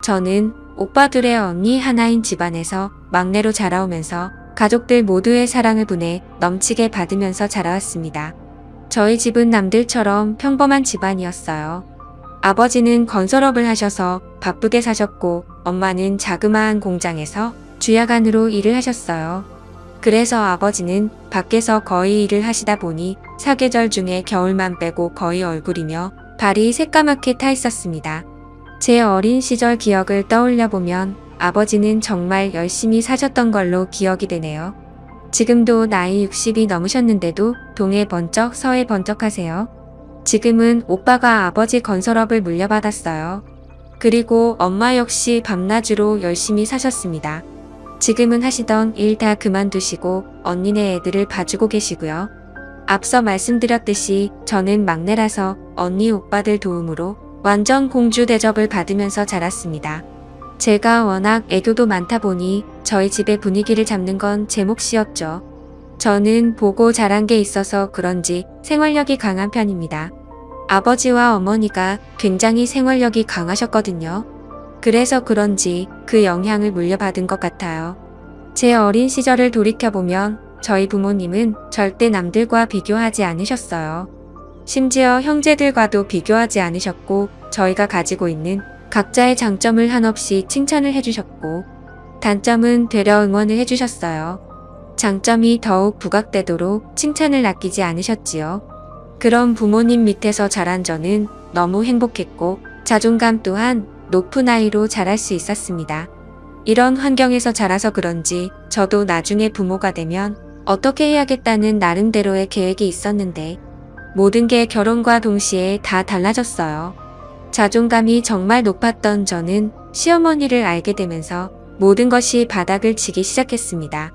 저는 오빠 둘의 언니 하나인 집안에서 막내로 자라오면서 가족들 모두의 사랑을 분에 넘치게 받으면서 자라왔습니다. 저희 집은 남들처럼 평범한 집안이었어요. 아버지는 건설업을 하셔서 바쁘게 사셨고 엄마는 자그마한 공장에서 주야간으로 일을 하셨어요. 그래서 아버지는 밖에서 거의 일을 하시다 보니 사계절 중에 겨울만 빼고 거의 얼굴이며 발이 새까맣게 타 있었습니다. 제 어린 시절 기억을 떠올려 보면 아버지는 정말 열심히 사셨던 걸로 기억이 되네요. 지금도 나이 60이 넘으셨는데도 동해 번쩍 서해 번쩍 하세요. 지금은 오빠가 아버지 건설업을 물려받았어요. 그리고 엄마 역시 밤낮으로 열심히 사셨습니다. 지금은 하시던 일 다 그만두시고 언니네 애들을 봐주고 계시고요. 앞서 말씀드렸듯이 저는 막내라서 언니 오빠들 도움으로 완전 공주 대접을 받으면서 자랐습니다. 제가 워낙 애교도 많다 보니 저희 집의 분위기를 잡는 건 제 몫이었죠. 저는 보고 자란 게 있어서 그런지 생활력이 강한 편입니다. 아버지와 어머니가 굉장히 생활력이 강하셨거든요. 그래서 그런지 그 영향을 물려받은 것 같아요. 제 어린 시절을 돌이켜보면 저희 부모님은 절대 남들과 비교하지 않으셨어요. 심지어 형제들과도 비교하지 않으셨고 저희가 가지고 있는 각자의 장점을 한없이 칭찬을 해주셨고 단점은 되려 응원을 해주셨어요. 장점이 더욱 부각되도록 칭찬을 아끼지 않으셨지요. 그런 부모님 밑에서 자란 저는 너무 행복했고 자존감 또한 높은 아이로 자랄 수 있었습니다. 이런 환경에서 자라서 그런지 저도 나중에 부모가 되면 어떻게 해야겠다는 나름대로의 계획이 있었는데 모든 게 결혼과 동시에 다 달라졌어요. 자존감이 정말 높았던 저는 시어머니를 알게 되면서 모든 것이 바닥을 치기 시작했습니다.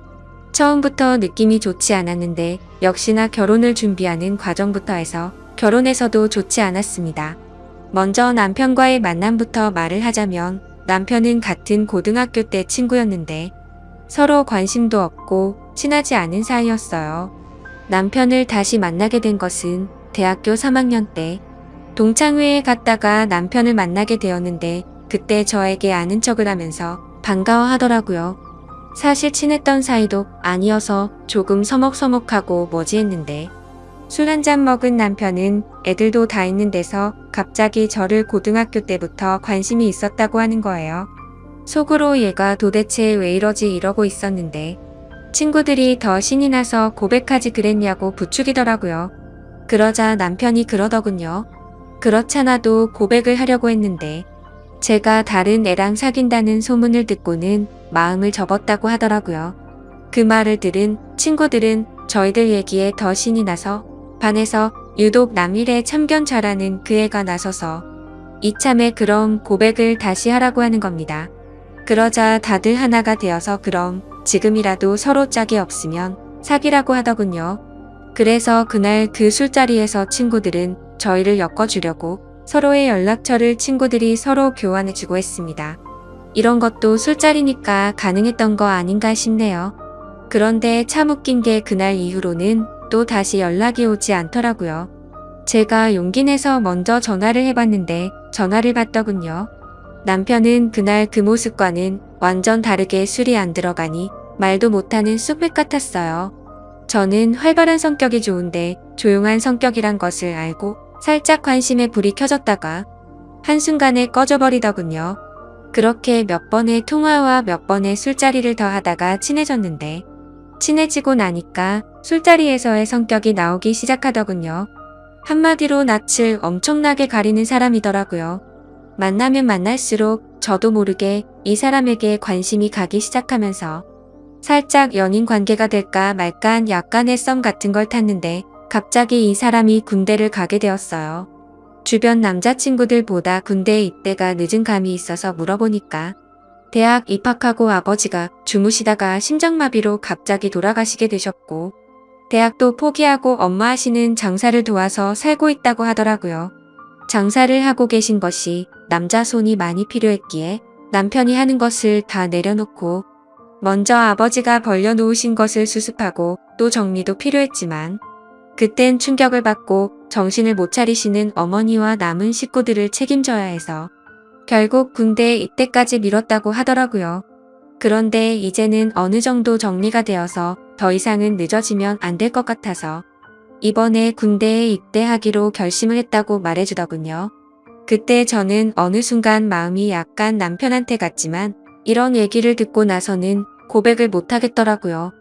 처음부터 느낌이 좋지 않았는데 역시나 결혼을 준비하는 과정부터 해서 결혼해서도 좋지 않았습니다. 먼저 남편과의 만남부터 말을 하자면 남편은 같은 고등학교 때 친구였는데 서로 관심도 없고 친하지 않은 사이였어요. 남편을 다시 만나게 된 것은 대학교 3학년 때 동창회에 갔다가 남편을 만나게 되었는데 그때 저에게 아는 척을 하면서 반가워하더라고요. 사실 친했던 사이도 아니어서 조금 서먹서먹하고 머지했는데 술 한잔 먹은 남편은 애들도 다 있는 데서 갑자기 저를 고등학교 때부터 관심이 있었다고 하는 거예요. 속으로 얘가 도대체 왜 이러지 이러고 있었는데 친구들이 더 신이 나서 고백하지 그랬냐고 부추기더라고요. 그러자 남편이 그러더군요. 그렇잖아도 고백을 하려고 했는데 제가 다른 애랑 사귄다는 소문을 듣고는 마음을 접었다고 하더라고요. 그 말을 들은 친구들은 저희들 얘기에 더 신이 나서 반에서 유독 남일에 참견 잘하는 그 애가 나서서 이참에 그럼 고백을 다시 하라고 하는 겁니다. 그러자 다들 하나가 되어서 그럼 지금이라도 서로 짝이 없으면 사귀라고 하더군요. 그래서 그날 그 술자리에서 친구들은 저희를 엮어주려고 서로의 연락처를 친구들이 서로 교환해주고 했습니다. 이런 것도 술자리니까 가능했던 거 아닌가 싶네요. 그런데 참 웃긴 게 그날 이후로는 또 다시 연락이 오지 않더라고요. 제가 용기 내서 먼저 전화를 해봤는데 전화를 받더군요. 남편은 그날 그 모습과는 완전 다르게 술이 안 들어가니 말도 못하는 쑥맥 같았어요. 저는 활발한 성격이 좋은데 조용한 성격이란 것을 알고 살짝 관심에 불이 켜졌다가 한순간에 꺼져버리더군요. 그렇게 몇 번의 통화와 몇 번의 술자리를 더 하다가 친해졌는데 친해지고 나니까 술자리에서의 성격이 나오기 시작하더군요. 한마디로 낯을 엄청나게 가리는 사람이더라고요. 만나면 만날수록 저도 모르게 이 사람에게 관심이 가기 시작하면서 살짝 연인 관계가 될까 말까한 약간의 썸 같은 걸 탔는데 갑자기 이 사람이 군대를 가게 되었어요. 주변 남자친구들보다 군대 입대가 늦은 감이 있어서 물어보니까 대학 입학하고 아버지가 주무시다가 심장마비로 갑자기 돌아가시게 되셨고 대학도 포기하고 엄마 하시는 장사를 도와서 살고 있다고 하더라고요. 장사를 하고 계신 것이 남자 손이 많이 필요했기에 남편이 하는 것을 다 내려놓고 먼저 아버지가 벌려놓으신 것을 수습하고 또 정리도 필요했지만 그땐 충격을 받고 정신을 못 차리시는 어머니와 남은 식구들을 책임져야 해서 결국 군대 입대까지 미뤘다고 하더라고요. 그런데 이제는 어느 정도 정리가 되어서 더 이상은 늦어지면 안 될 것 같아서 이번에 군대에 입대하기로 결심을 했다고 말해주더군요. 그때 저는 어느 순간 마음이 약간 남편한테 갔지만 이런 얘기를 듣고 나서는 고백을 못하겠더라고요.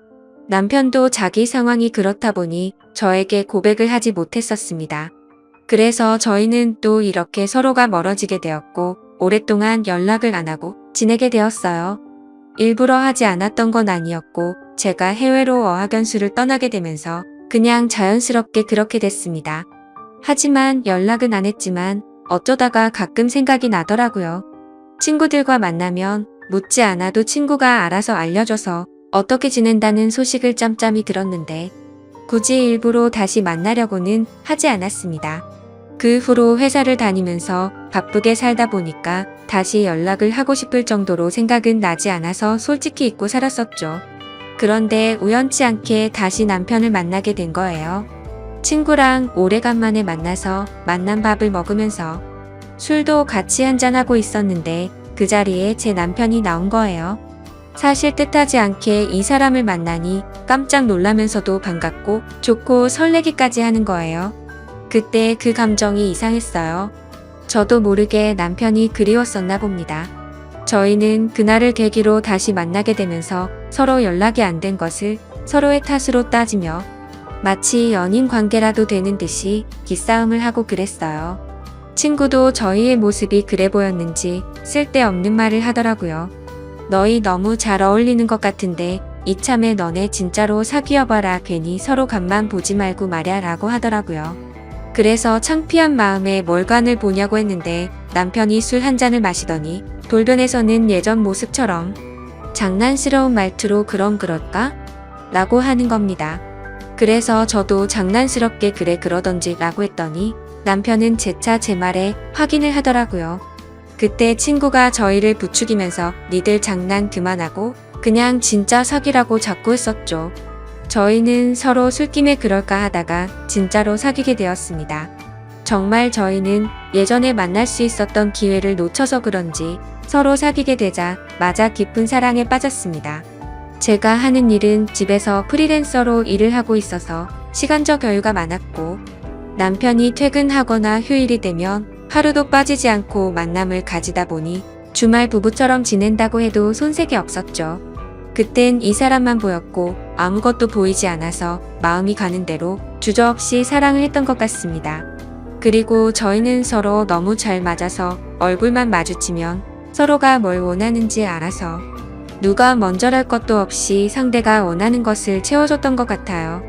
남편도 자기 상황이 그렇다 보니 저에게 고백을 하지 못했었습니다. 그래서 저희는 또 이렇게 서로가 멀어지게 되었고 오랫동안 연락을 안 하고 지내게 되었어요. 일부러 하지 않았던 건 아니었고 제가 해외로 어학연수를 떠나게 되면서 그냥 자연스럽게 그렇게 됐습니다. 하지만 연락은 안 했지만 어쩌다가 가끔 생각이 나더라고요. 친구들과 만나면 묻지 않아도 친구가 알아서 알려줘서 어떻게 지낸다는 소식을 짬짬이 들었는데 굳이 일부러 다시 만나려고는 하지 않았습니다. 그 후로 회사를 다니면서 바쁘게 살다 보니까 다시 연락을 하고 싶을 정도로 생각은 나지 않아서 솔직히 잊고 살았었죠. 그런데 우연치 않게 다시 남편을 만나게 된 거예요. 친구랑 오래간만에 만나서 만난 밥을 먹으면서 술도 같이 한잔하고 있었는데 그 자리에 제 남편이 나온 거예요. 사실 뜻하지 않게 이 사람을 만나니 깜짝 놀라면서도 반갑고 좋고 설레기까지 하는 거예요. 그때 그 감정이 이상했어요. 저도 모르게 남편이 그리웠었나 봅니다. 저희는 그날을 계기로 다시 만나게 되면서 서로 연락이 안 된 것을 서로의 탓으로 따지며 마치 연인 관계라도 되는 듯이 기싸움을 하고 그랬어요. 친구도 저희의 모습이 그래 보였는지 쓸데없는 말을 하더라고요. 너희 너무 잘 어울리는 것 같은데 이참에 너네 진짜로 사귀어봐라. 괜히 서로 간만 보지 말고 말야 라고 하더라고요. 그래서 창피한 마음에 뭘 간을 보냐고 했는데 남편이 술 한 잔을 마시더니 돌변에서는 예전 모습처럼 장난스러운 말투로 그럼 그럴까? 라고 하는 겁니다. 그래서 저도 장난스럽게 그래 그러던지 라고 했더니 남편은 재차 제 말에 확인을 하더라고요. 그때 친구가 저희를 부추기면서 니들 장난 그만하고 그냥 진짜 사귀라고 자꾸 했었죠. 저희는 서로 술김에 그럴까 하다가 진짜로 사귀게 되었습니다. 정말 저희는 예전에 만날 수 있었던 기회를 놓쳐서 그런지 서로 사귀게 되자 맞아 깊은 사랑에 빠졌습니다. 제가 하는 일은 집에서 프리랜서로 일을 하고 있어서 시간적 여유가 많았고 남편이 퇴근하거나 휴일이 되면 하루도 빠지지 않고 만남을 가지다 보니 주말 부부처럼 지낸다고 해도 손색이 없었죠. 그땐 이 사람만 보였고 아무것도 보이지 않아서 마음이 가는 대로 주저없이 사랑을 했던 것 같습니다. 그리고 저희는 서로 너무 잘 맞아서 얼굴만 마주치면 서로가 뭘 원하는지 알아서 누가 먼저랄 것도 없이 상대가 원하는 것을 채워줬던 것 같아요.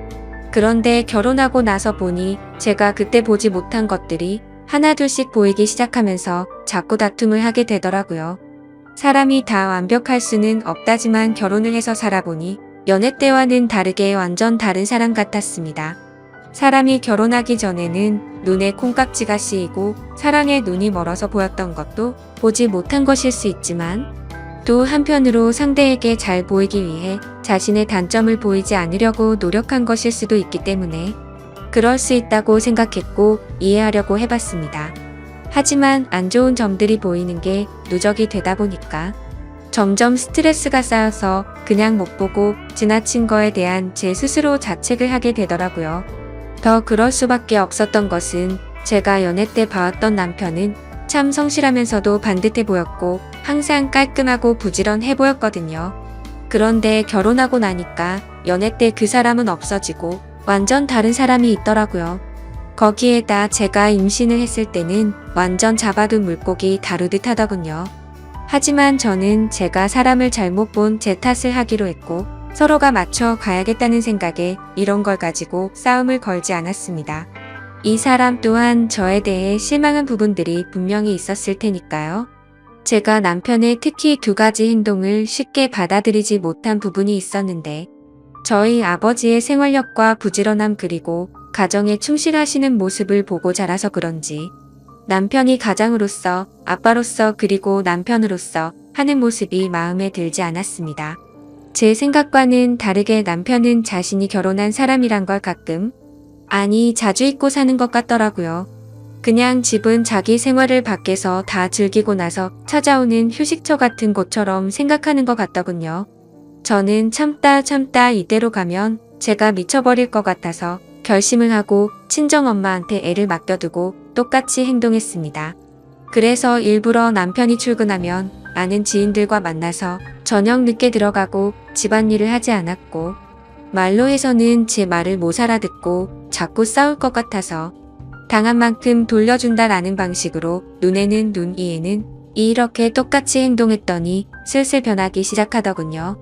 그런데 결혼하고 나서 보니 제가 그때 보지 못한 것들이 하나둘씩 보이기 시작하면서 자꾸 다툼을 하게 되더라고요. 사람이 다 완벽할 수는 없다지만 결혼을 해서 살아보니 연애 때와는 다르게 완전 다른 사람 같았습니다. 사람이 결혼하기 전에는 눈에 콩깍지가 씌이고 사랑에 눈이 멀어서 보였던 것도 보지 못한 것일 수 있지만 또 한편으로 상대에게 잘 보이기 위해 자신의 단점을 보이지 않으려고 노력한 것일 수도 있기 때문에 그럴 수 있다고 생각했고 이해하려고 해봤습니다. 하지만 안 좋은 점들이 보이는 게 누적이 되다 보니까 점점 스트레스가 쌓여서 그냥 못 보고 지나친 거에 대한 제 스스로 자책을 하게 되더라고요. 더 그럴 수밖에 없었던 것은 제가 연애 때 봐왔던 남편은 참 성실하면서도 반듯해 보였고 항상 깔끔하고 부지런해 보였거든요. 그런데 결혼하고 나니까 연애 때 그 사람은 없어지고 완전 다른 사람이 있더라고요. 거기에다 제가 임신을 했을 때는 완전 잡아둔 물고기 다루듯 하더군요. 하지만 저는 제가 사람을 잘못 본 제 탓을 하기로 했고 서로가 맞춰 가야겠다는 생각에 이런 걸 가지고 싸움을 걸지 않았습니다. 이 사람 또한 저에 대해 실망한 부분들이 분명히 있었을 테니까요. 제가 남편의 특히 두 가지 행동을 쉽게 받아들이지 못한 부분이 있었는데 저희 아버지의 생활력과 부지런함 그리고 가정에 충실하시는 모습을 보고 자라서 그런지 남편이 가장으로서 아빠로서 그리고 남편으로서 하는 모습이 마음에 들지 않았습니다. 제 생각과는 다르게 남편은 자신이 결혼한 사람이란 걸 가끔 아니 자주 잊고 사는 것 같더라고요. 그냥 집은 자기 생활을 밖에서 다 즐기고 나서 찾아오는 휴식처 같은 곳처럼 생각하는 것 같더군요. 저는 참다 이대로 가면 제가 미쳐버릴 것 같아서 결심을 하고 친정엄마한테 애를 맡겨두고 똑같이 행동했습니다. 그래서 일부러 남편이 출근하면 아는 지인들과 만나서 저녁 늦게 들어가고 집안일을 하지 않았고, 말로 해서는 제 말을 못 알아듣고 자꾸 싸울 것 같아서 당한 만큼 돌려준다라는 방식으로 눈에는 눈, 이에는 이 이렇게 똑같이 행동했더니 슬슬 변하기 시작하더군요.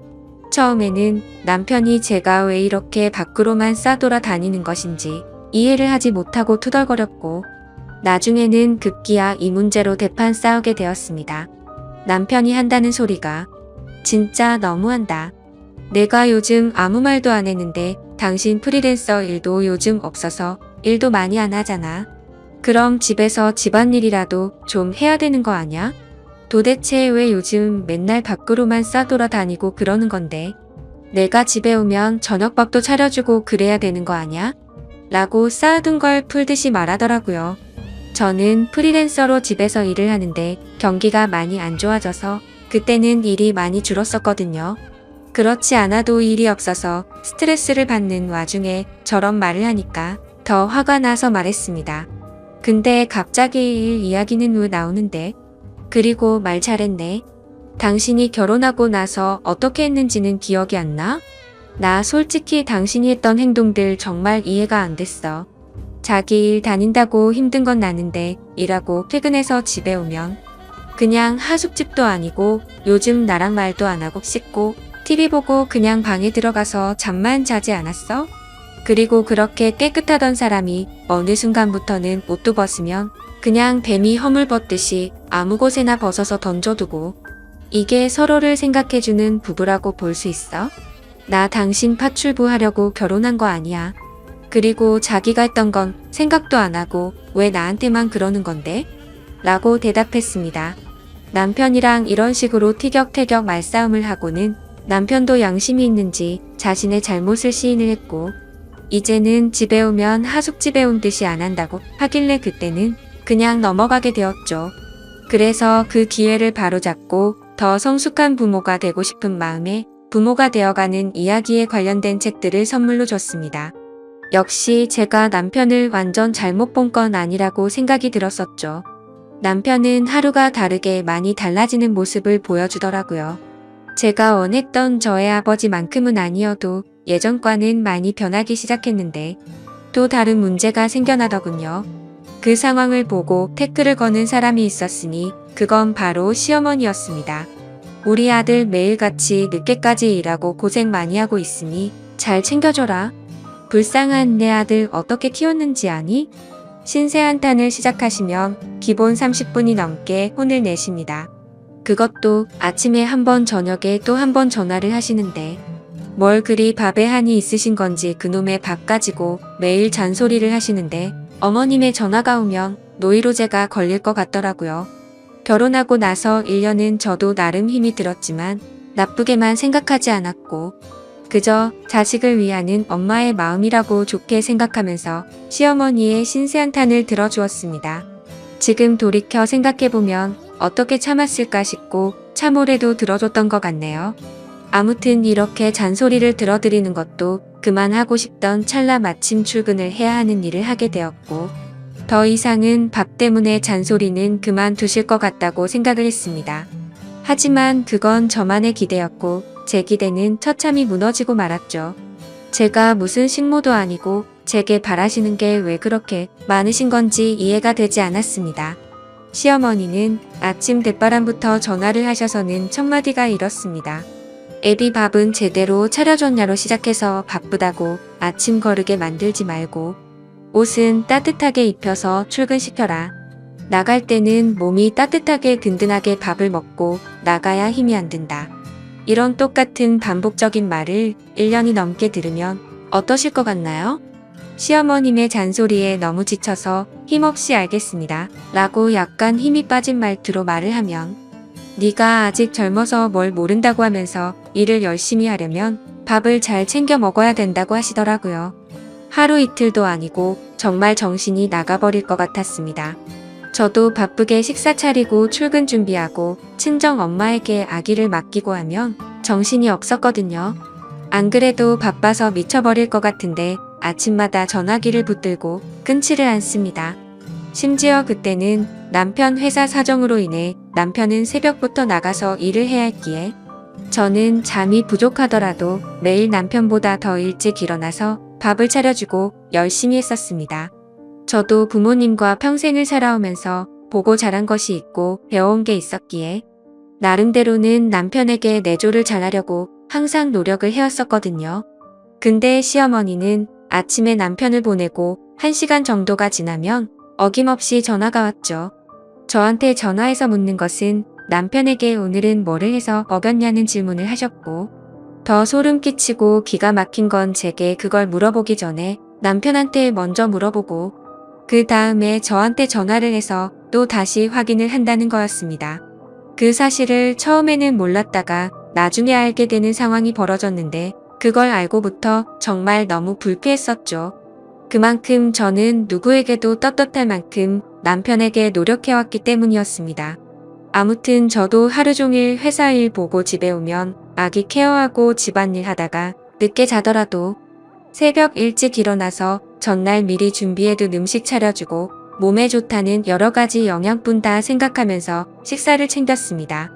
처음에는 남편이 제가 왜 이렇게 밖으로만 싸돌아 다니는 것인지 이해를 하지 못하고 투덜거렸고, 나중에는 급기야 이 문제로 대판 싸우게 되었습니다. 남편이 한다는 소리가 진짜 너무한다. 내가 요즘 아무 말도 안 했는데 당신 프리랜서 일도 요즘 없어서 일도 많이 안 하잖아. 그럼 집에서 집안일이라도 좀 해야 되는 거 아냐? 도대체 왜 요즘 맨날 밖으로만 싸돌아 다니고 그러는 건데? 내가 집에 오면 저녁밥도 차려주고 그래야 되는 거 아냐? 라고 쌓아둔 걸 풀듯이 말하더라고요. 저는 프리랜서로 집에서 일을 하는데 경기가 많이 안 좋아져서 그때는 일이 많이 줄었었거든요. 그렇지 않아도 일이 없어서 스트레스를 받는 와중에 저런 말을 하니까 더 화가 나서 말했습니다. 근데 갑자기 일 이야기는 왜 나오는데? 그리고 말 잘했네. 당신이 결혼하고 나서 어떻게 했는지는 기억이 안 나? 나 솔직히 당신이 했던 행동들 정말 이해가 안 됐어. 자기 일 다닌다고 힘든 건 나는데 일하고 퇴근해서 집에 오면 그냥 하숙집도 아니고 요즘 나랑 말도 안 하고 씻고 TV 보고 그냥 방에 들어가서 잠만 자지 않았어? 그리고 그렇게 깨끗하던 사람이 어느 순간부터는 옷도 벗으면 그냥 뱀이 허물 벗듯이 아무 곳에나 벗어서 던져두고, 이게 서로를 생각해주는 부부라고 볼 수 있어? 나 당신 파출부 하려고 결혼한 거 아니야. 그리고 자기가 했던 건 생각도 안 하고 왜 나한테만 그러는 건데? 라고 대답했습니다. 남편이랑 이런 식으로 티격태격 말싸움을 하고는 남편도 양심이 있는지 자신의 잘못을 시인을 했고, 이제는 집에 오면 하숙집에 온 듯이 안 한다고 하길래 그때는 그냥 넘어가게 되었죠. 그래서 그 기회를 바로잡고 더 성숙한 부모가 되고 싶은 마음에 부모가 되어가는 이야기에 관련된 책들을 선물로 줬습니다. 역시 제가 남편을 완전 잘못 본 건 아니라고 생각이 들었었죠. 남편은 하루가 다르게 많이 달라지는 모습을 보여주더라고요. 제가 원했던 저의 아버지만큼은 아니어도 예전과는 많이 변하기 시작했는데 또 다른 문제가 생겨나더군요. 그 상황을 보고 태클을 거는 사람이 있었으니 그건 바로 시어머니였습니다. 우리 아들 매일같이 늦게까지 일하고 고생 많이 하고 있으니 잘 챙겨줘라. 불쌍한 내 아들 어떻게 키웠는지 아니? 신세 한탄을 시작하시면 기본 30분이 넘게 혼을 내십니다. 그것도 아침에 한 번 저녁에 또 한 번 전화를 하시는데 뭘 그리 밥에 한이 있으신 건지 그놈의 밥 가지고 매일 잔소리를 하시는데 어머님의 전화가 오면 노이로제가 걸릴 것 같더라고요. 결혼하고 나서 1년은 저도 나름 힘이 들었지만 나쁘게만 생각하지 않았고 그저 자식을 위하는 엄마의 마음이라고 좋게 생각하면서 시어머니의 신세한탄을 들어주었습니다. 지금 돌이켜 생각해보면 어떻게 참았을까 싶고 참으래도 들어줬던 것 같네요. 아무튼 이렇게 잔소리를 들어드리는 것도 그만하고 싶던 찰나 마침 출근을 해야 하는 일을 하게 되었고 더 이상은 밥 때문에 잔소리는 그만두실 것 같다고 생각을 했습니다. 하지만 그건 저만의 기대였고 제 기대는 처참히 무너지고 말았죠. 제가 무슨 식모도 아니고 제게 바라시는 게 왜 그렇게 많으신 건지 이해가 되지 않았습니다. 시어머니는 아침 대바람부터 전화를 하셔서는 첫마디가 이렇습니다. 애비 밥은 제대로 차려줬냐로 시작해서 바쁘다고 아침 거르게 만들지 말고 옷은 따뜻하게 입혀서 출근시켜라. 나갈 때는 몸이 따뜻하게 든든하게 밥을 먹고 나가야 힘이 안 든다. 이런 똑같은 반복적인 말을 1년이 넘게 들으면 어떠실 것 같나요? 시어머님의 잔소리에 너무 지쳐서 힘없이 알겠습니다. 라고 약간 힘이 빠진 말투로 말을 하면 네가 아직 젊어서 뭘 모른다고 하면서 일을 열심히 하려면 밥을 잘 챙겨 먹어야 된다고 하시더라고요. 하루 이틀도 아니고 정말 정신이 나가버릴 것 같았습니다. 저도 바쁘게 식사 차리고 출근 준비하고 친정 엄마에게 아기를 맡기고 하면 정신이 없었거든요. 안 그래도 바빠서 미쳐버릴 것 같은데 아침마다 전화기를 붙들고 끊지를 않습니다. 심지어 그때는 남편 회사 사정으로 인해 남편은 새벽부터 나가서 일을 해야 했기에 저는 잠이 부족하더라도 매일 남편보다 더 일찍 일어나서 밥을 차려주고 열심히 했었습니다. 저도 부모님과 평생을 살아오면서 보고 자란 것이 있고 배워온 게 있었기에 나름대로는 남편에게 내조를 잘하려고 항상 노력을 해왔었거든요. 근데 시어머니는 아침에 남편을 보내고 1시간 정도가 지나면 어김없이 전화가 왔죠. 저한테 전화해서 묻는 것은 남편에게 오늘은 뭐를 해서 먹였냐는 질문을 하셨고, 더 소름 끼치고 기가 막힌 건 제게 그걸 물어보기 전에 남편한테 먼저 물어보고 그 다음에 저한테 전화를 해서 또 다시 확인을 한다는 거였습니다. 그 사실을 처음에는 몰랐다가 나중에 알게 되는 상황이 벌어졌는데 그걸 알고부터 정말 너무 불쾌했었죠. 그만큼 저는 누구에게도 떳떳할 만큼 남편에게 노력해왔기 때문이었습니다. 아무튼 저도 하루 종일 회사 일 보고 집에 오면 아기 케어하고 집안일 하다가 늦게 자더라도 새벽 일찍 일어나서 전날 미리 준비해둔 음식 차려주고 몸에 좋다는 여러 가지 영양분 다 생각하면서 식사를 챙겼습니다.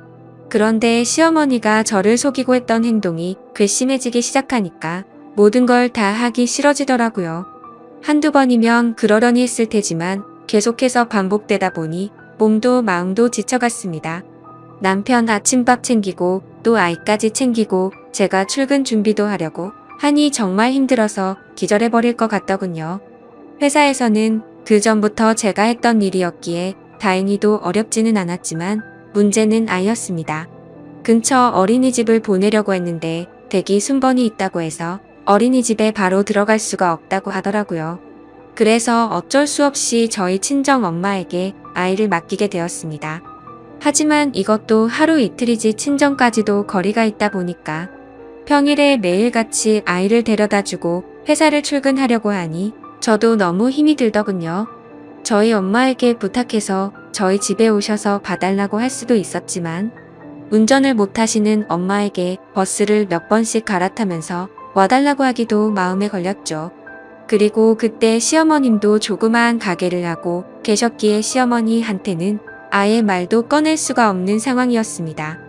그런데 시어머니가 저를 속이고 했던 행동이 괘씸해지기 시작하니까 모든 걸 다 하기 싫어지더라고요. 한두 번이면 그러려니 했을 테지만 계속해서 반복되다 보니 몸도 마음도 지쳐갔습니다. 남편 아침밥 챙기고 또 아이까지 챙기고 제가 출근 준비도 하려고 하니 정말 힘들어서 기절해버릴 것 같더군요. 회사에서는 그 전부터 제가 했던 일이었기에 다행히도 어렵지는 않았지만 문제는 아이였습니다. 근처 어린이집을 보내려고 했는데 대기 순번이 있다고 해서 어린이집에 바로 들어갈 수가 없다고 하더라고요. 그래서 어쩔 수 없이 저희 친정 엄마에게 아이를 맡기게 되었습니다. 하지만 이것도 하루 이틀이지 친정까지도 거리가 있다 보니까 평일에 매일같이 아이를 데려다주고 회사를 출근하려고 하니 저도 너무 힘이 들더군요. 저희 엄마에게 부탁해서 저희 집에 오셔서 봐달라고 할 수도 있었지만 운전을 못하시는 엄마에게 버스를 몇 번씩 갈아타면서 와달라고 하기도 마음에 걸렸죠. 그리고 그때 시어머님도 조그마한 가게를 하고 계셨기에 시어머니한테는 아예 말도 꺼낼 수가 없는 상황이었습니다.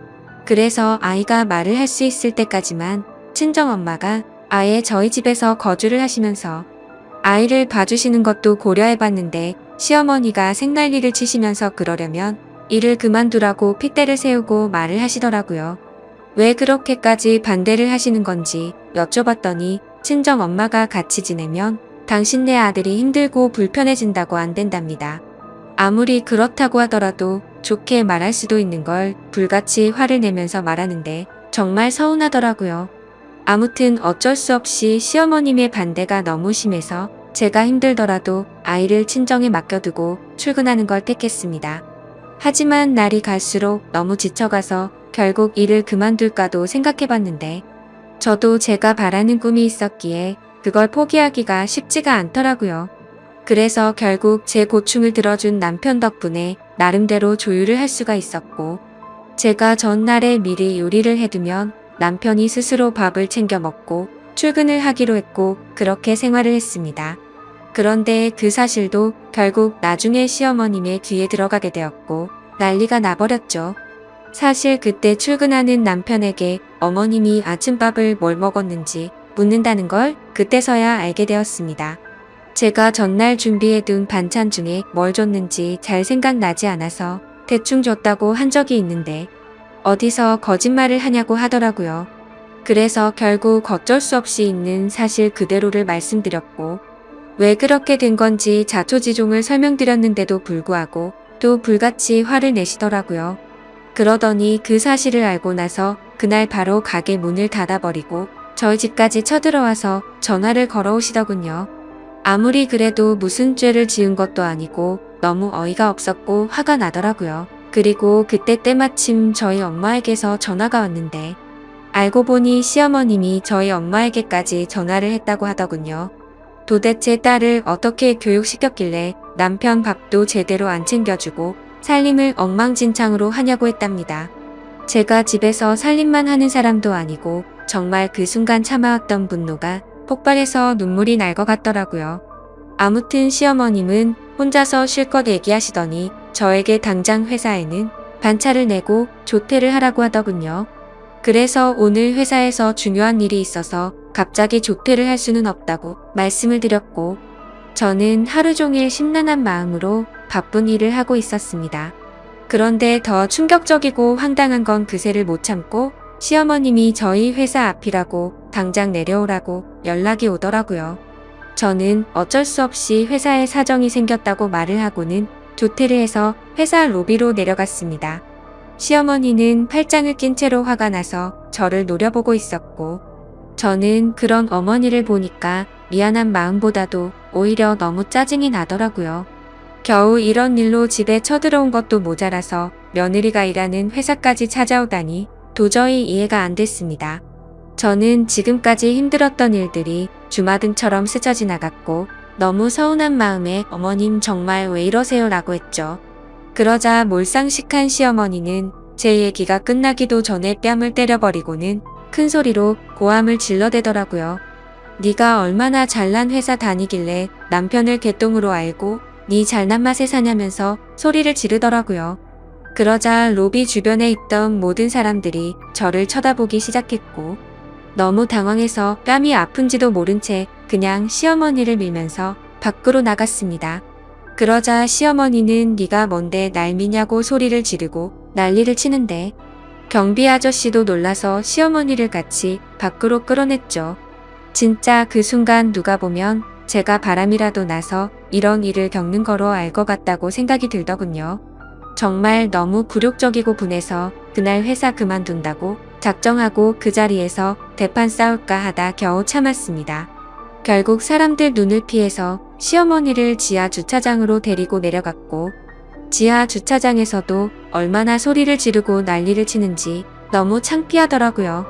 그래서 아이가 말을 할 수 있을 때까지만 친정엄마가 아예 저희 집에서 거주를 하시면서 아이를 봐주시는 것도 고려해봤는데 시어머니가 생난리를 치시면서 그러려면 일을 그만두라고 핏대를 세우고 말을 하시더라고요. 왜 그렇게까지 반대를 하시는 건지 여쭤봤더니 친정엄마가 같이 지내면 당신네 아들이 힘들고 불편해진다고 안 된답니다. 아무리 그렇다고 하더라도 좋게 말할 수도 있는 걸 불같이 화를 내면서 말하는데 정말 서운하더라고요. 아무튼 어쩔 수 없이 시어머님의 반대가 너무 심해서 제가 힘들더라도 아이를 친정에 맡겨두고 출근하는 걸 택했습니다. 하지만 날이 갈수록 너무 지쳐가서 결국 일을 그만둘까도 생각해봤는데 저도 제가 바라는 꿈이 있었기에 그걸 포기하기가 쉽지가 않더라고요. 그래서 결국 제 고충을 들어준 남편 덕분에 나름대로 조율을 할 수가 있었고 제가 전날에 미리 요리를 해두면 남편이 스스로 밥을 챙겨 먹고 출근을 하기로 했고 그렇게 생활을 했습니다. 그런데 그 사실도 결국 나중에 시어머님의 귀에 들어가게 되었고 난리가 나버렸죠. 사실 그때 출근하는 남편에게 어머님이 아침밥을 뭘 먹었는지 묻는다는 걸 그때서야 알게 되었습니다. 제가 전날 준비해둔 반찬 중에 뭘 줬는지 잘 생각나지 않아서 대충 줬다고 한 적이 있는데 어디서 거짓말을 하냐고 하더라고요. 그래서 결국 어쩔 수 없이 있는 사실 그대로를 말씀드렸고 왜 그렇게 된 건지 자초지종을 설명드렸는데도 불구하고 또 불같이 화를 내시더라고요. 그러더니 그 사실을 알고 나서 그날 바로 가게 문을 닫아버리고 저희 집까지 쳐들어와서 전화를 걸어오시더군요. 아무리 그래도 무슨 죄를 지은 것도 아니고 너무 어이가 없었고 화가 나더라고요. 그리고 그때 때마침 저희 엄마에게서 전화가 왔는데 알고 보니 시어머님이 저희 엄마에게까지 전화를 했다고 하더군요. 도대체 딸을 어떻게 교육시켰길래 남편 밥도 제대로 안 챙겨주고 살림을 엉망진창으로 하냐고 했답니다. 제가 집에서 살림만 하는 사람도 아니고 정말 그 순간 참아왔던 분노가 폭발해서 눈물이 날 것 같더라고요. 아무튼 시어머님은 혼자서 실컷 얘기하시더니 저에게 당장 회사에는 반차를 내고 조퇴를 하라고 하더군요. 그래서 오늘 회사에서 중요한 일이 있어서 갑자기 조퇴를 할 수는 없다고 말씀을 드렸고, 저는 하루 종일 심란한 마음으로 바쁜 일을 하고 있었습니다. 그런데 더 충격적이고 황당한 건 그새를 못 참고 시어머님이 저희 회사 앞이라고 당장 내려오라고 연락이 오더라고요. 저는 어쩔 수 없이 회사에 사정이 생겼다고 말을 하고는 조퇴를 해서 회사 로비로 내려갔습니다. 시어머니는 팔짱을 낀 채로 화가 나서 저를 노려보고 있었고, 저는 그런 어머니를 보니까 미안한 마음보다도 오히려 너무 짜증이 나더라고요. 겨우 이런 일로 집에 쳐들어온 것도 모자라서 며느리가 일하는 회사까지 찾아오다니 도저히 이해가 안 됐습니다. 저는 지금까지 힘들었던 일들이 주마등처럼 스쳐 지나갔고 너무 서운한 마음에 어머님 정말 왜 이러세요 라고 했죠. 그러자 몰상식한 시어머니는 제 얘기가 끝나기도 전에 뺨을 때려버리고는 큰 소리로 고함을 질러대더라고요. 네가 얼마나 잘난 회사 다니길래 남편을 개똥으로 알고 네 잘난 맛에 사냐면서 소리를 지르더라고요. 그러자 로비 주변에 있던 모든 사람들이 저를 쳐다보기 시작했고, 너무 당황해서 뺨이 아픈지도 모른 채 그냥 시어머니를 밀면서 밖으로 나갔습니다. 그러자 시어머니는 네가 뭔데 날 미냐고 소리를 지르고 난리를 치는데, 경비 아저씨도 놀라서 시어머니를 같이 밖으로 끌어냈죠. 진짜 그 순간 누가 보면 제가 바람이라도 나서 이런 일을 겪는 거로 알 것 같다고 생각이 들더군요. 정말 너무 굴욕적이고 분해서 그날 회사 그만둔다고 작정하고 그 자리에서 대판 싸울까 하다 겨우 참았습니다. 결국 사람들 눈을 피해서 시어머니를 지하 주차장으로 데리고 내려갔고, 지하 주차장에서도 얼마나 소리를 지르고 난리를 치는지 너무 창피하더라고요.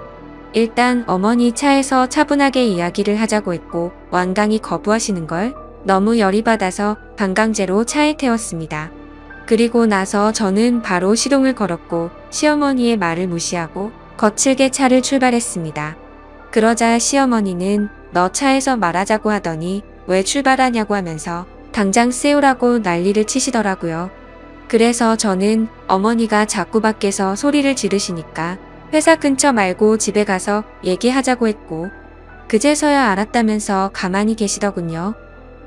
일단 어머니 차에서 차분하게 이야기를 하자고 했고 완강히 거부하시는걸 너무 열이 받아서 반강제로 차에 태웠습니다. 그리고 나서 저는 바로 시동을 걸었고 시어머니의 말을 무시하고 거칠게 차를 출발했습니다. 그러자 시어머니는 너 차에서 말하자고 하더니 왜 출발하냐고 하면서 당장 세우라고 난리를 치시더라고요. 그래서 저는 어머니가 자꾸 밖에서 소리를 지르시니까 회사 근처 말고 집에 가서 얘기하자고 했고, 그제서야 알았다면서 가만히 계시더군요.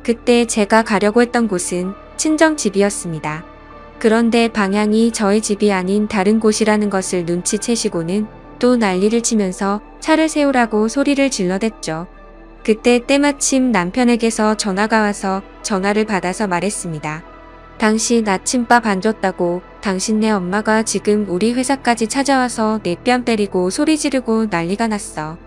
그때 제가 가려고 했던 곳은 친정집이었습니다. 그런데 방향이 저희 집이 아닌 다른 곳이라는 것을 눈치채시고는 또 난리를 치면서 차를 세우라고 소리를 질러댔죠. 그때 때마침 남편에게서 전화가 와서 전화를 받아서 말했습니다. 당신 아침밥 안 줬다고 당신네 엄마가 지금 우리 회사까지 찾아와서 내 뺨 때리고 소리 지르고 난리가 났어.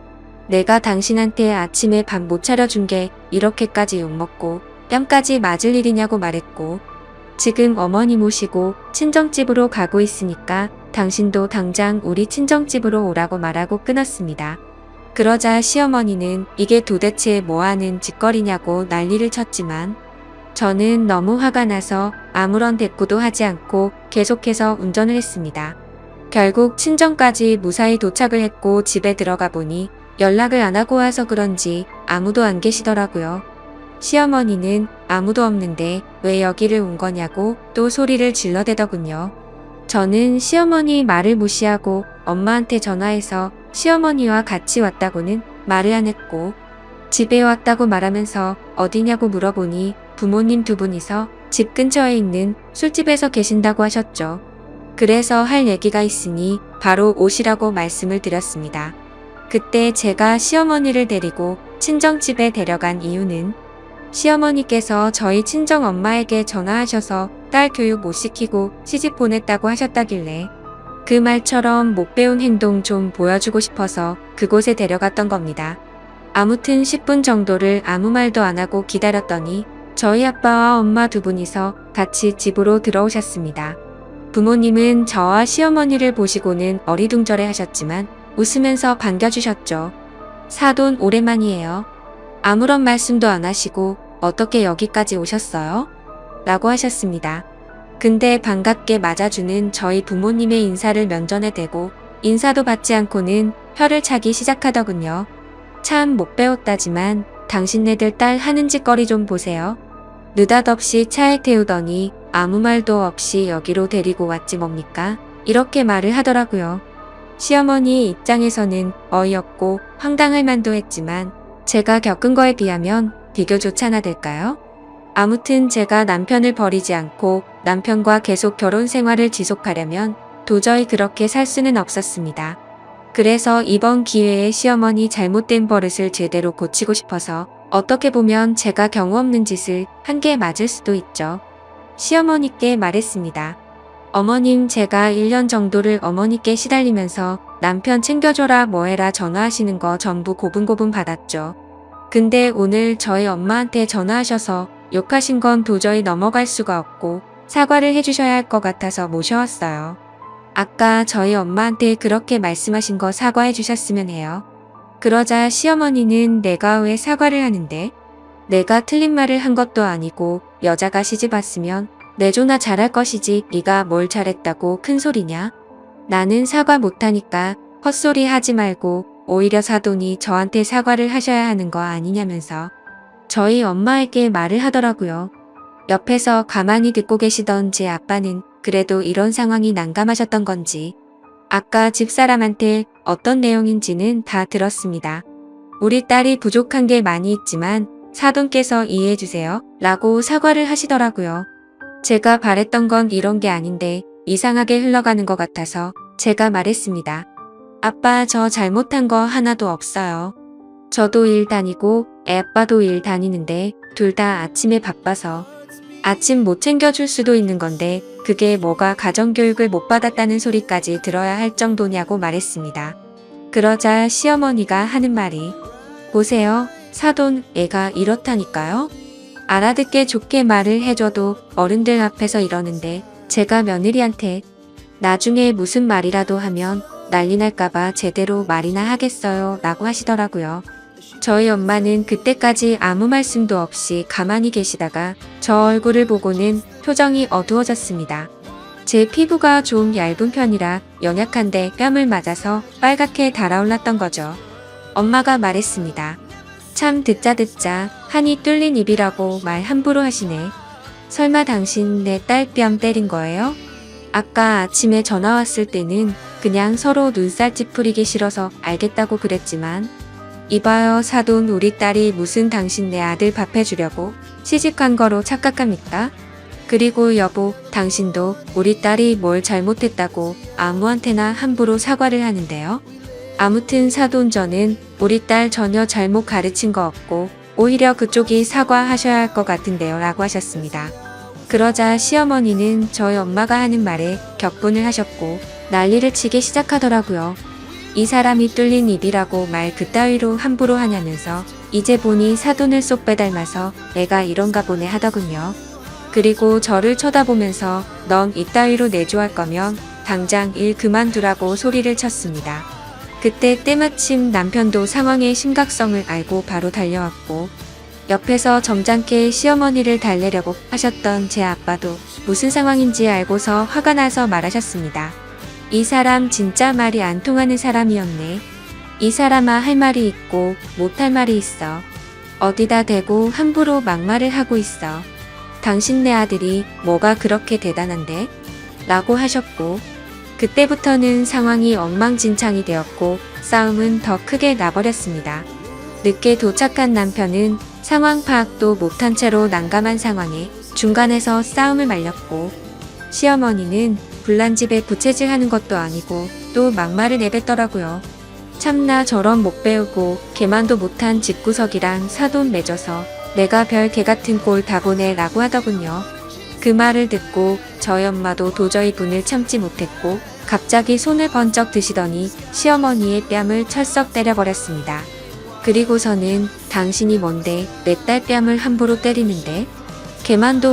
내가 당신한테 아침에 밥 못 차려준 게 이렇게까지 욕먹고 뺨까지 맞을 일이냐고 말했고, 지금 어머니 모시고 친정집으로 가고 있으니까 당신도 당장 우리 친정집으로 오라고 말하고 끊었습니다. 그러자 시어머니는 이게 도대체 뭐하는 짓거리냐고 난리를 쳤지만, 저는 너무 화가 나서 아무런 대꾸도 하지 않고 계속해서 운전을 했습니다. 결국 친정까지 무사히 도착을 했고 집에 들어가 보니 연락을 안 하고 와서 그런지 아무도 안 계시더라고요. 시어머니는 아무도 없는데 왜 여기를 온 거냐고 또 소리를 질러대더군요. 저는 시어머니 말을 무시하고 엄마한테 전화해서 시어머니와 같이 왔다고는 말을 안 했고, 집에 왔다고 말하면서 어디냐고 물어보니 부모님 두 분이서 집 근처에 있는 술집에서 계신다고 하셨죠. 그래서 할 얘기가 있으니 바로 오시라고 말씀을 드렸습니다. 그때 제가 시어머니를 데리고 친정집에 데려간 이유는 시어머니께서 저희 친정 엄마에게 전화하셔서 딸 교육 못 시키고 시집 보냈다고 하셨다길래 그 말처럼 못 배운 행동 좀 보여주고 싶어서 그곳에 데려갔던 겁니다. 아무튼 10분 정도를 아무 말도 안 하고 기다렸더니 저희 아빠와 엄마 두 분이서 같이 집으로 들어오셨습니다. 부모님은 저와 시어머니를 보시고는 어리둥절해 하셨지만 웃으면서 반겨주셨죠. 사돈 오랜만이에요. 아무런 말씀도 안 하시고 어떻게 여기까지 오셨어요? 라고 하셨습니다. 근데 반갑게 맞아주는 저희 부모님의 인사를 면전에 대고 인사도 받지 않고는 혀를 차기 시작하더군요. 참 못 배웠다지만 당신네들 딸 하는 짓거리 좀 보세요. 느닷없이 차에 태우더니 아무 말도 없이 여기로 데리고 왔지 뭡니까? 이렇게 말을 하더라고요. 시어머니 입장에서는 어이없고 황당할 만도 했지만 제가 겪은 거에 비하면 비교조차나 될까요? 아무튼 제가 남편을 버리지 않고 남편과 계속 결혼 생활을 지속하려면 도저히 그렇게 살 수는 없었습니다. 그래서 이번 기회에 시어머니 잘못된 버릇을 제대로 고치고 싶어서 어떻게 보면 제가 경우 없는 짓을 한 게 맞을 수도 있죠. 시어머니께 말했습니다. 어머님, 제가 1년 정도를 어머니께 시달리면서 남편 챙겨줘라 뭐해라 전화하시는 거 전부 고분고분 받았죠. 근데 오늘 저희 엄마한테 전화하셔서 욕하신 건 도저히 넘어갈 수가 없고 사과를 해주셔야 할 것 같아서 모셔왔어요. 아까 저희 엄마한테 그렇게 말씀하신 거 사과해 주셨으면 해요. 그러자 시어머니는 내가 왜 사과를 하는데? 내가 틀린 말을 한 것도 아니고 여자가 시집 왔으면 내조나 잘할 것이지 네가 뭘 잘했다고 큰 소리냐? 나는 사과 못하니까 헛소리 하지 말고 오히려 사돈이 저한테 사과를 하셔야 하는 거 아니냐면서 저희 엄마에게 말을 하더라고요. 옆에서 가만히 듣고 계시던 제 아빠는 그래도 이런 상황이 난감하셨던 건지 아까 집사람한테 어떤 내용인지는 다 들었습니다. 우리 딸이 부족한 게 많이 있지만 사돈께서 이해해주세요 라고 사과를 하시더라고요. 제가 바랬던 건 이런 게 아닌데 이상하게 흘러가는 것 같아서 제가 말했습니다. 아빠, 저 잘못한 거 하나도 없어요. 저도 일 다니고 애 아빠도 일 다니는데 둘 다 아침에 바빠서 아침 못 챙겨줄 수도 있는 건데 그게 뭐가 가정교육을 못 받았다는 소리까지 들어야 할 정도냐고 말했습니다. 그러자 시어머니가 하는 말이 보세요, 사돈, 애가 이렇다니까요. 알아듣게 좋게 말을 해줘도 어른들 앞에서 이러는데 제가 며느리한테 나중에 무슨 말이라도 하면 난리 날까봐 제대로 말이나 하겠어요 라고 하시더라고요. 저희 엄마는 그때까지 아무 말씀도 없이 가만히 계시다가 저 얼굴을 보고는 표정이 어두워졌습니다. 제 피부가 좀 얇은 편이라 연약한데 뺨을 맞아서 빨갛게 달아올랐던 거죠. 엄마가 말했습니다. 참 듣자 한이 뚫린 입이라고 말 함부로 하시네. 설마 당신 내 딸 뺨 때린 거예요? 아까 아침에 전화 왔을 때는 그냥 서로 눈살 찌푸리기 싫어서 알겠다고 그랬지만 이봐요, 사돈, 우리 딸이 무슨 당신 내 아들 밥 해주려고 시집간 거로 착각합니까? 그리고 여보, 당신도 우리 딸이 뭘 잘못했다고 아무한테나 함부로 사과를 하는데요. 아무튼 사돈, 저는 우리 딸 전혀 잘못 가르친 거 없고 오히려 그쪽이 사과하셔야 할 것 같은데요 라고 하셨습니다. 그러자 시어머니는 저희 엄마가 하는 말에 격분을 하셨고 난리를 치기 시작하더라고요. 이 사람이 뚫린 입이라고 말 그따위로 함부로 하냐면서 이제 보니 사돈을 쏙 빼닮아서 애가 이런가 보네 하더군요. 그리고 저를 쳐다보면서 넌 이따위로 내조할 거면 당장 일 그만두라고 소리를 쳤습니다. 그때 때마침 남편도 상황의 심각성을 알고 바로 달려왔고 옆에서 점잖게 시어머니를 달래려고 하셨던 제 아빠도 무슨 상황인지 알고서 화가 나서 말하셨습니다. 이 사람 진짜 말이 안 통하는 사람이었네. 이 사람아, 할 말이 있고 못할 말이 있어. 어디다 대고 함부로 막말을 하고 있어. 당신네 아들이 뭐가 그렇게 대단한데? 라고 하셨고 그때부터는 상황이 엉망진창이 되었고 싸움은 더 크게 나버렸습니다. 늦게 도착한 남편은 상황 파악도 못한 채로 난감한 상황에 중간에서 싸움을 말렸고 시어머니는 불난 집에 부채질 하는 것도 아니고 또 막말을 내뱉더라고요. 참나 저런 못 배우고 개만도 못한 집구석이랑 사돈 맺어서 내가 별 개같은 꼴 다 보네 라고 하더군요. 그 말을 듣고 저희 엄마도 도저히 분을 참지 못했고 갑자기 손을 번쩍 드시더니 시어머니의 뺨을 철썩 때려버렸습니다. 그리고서는 당신이 뭔데 내 딸 뺨을 함부로 때리는데 개만도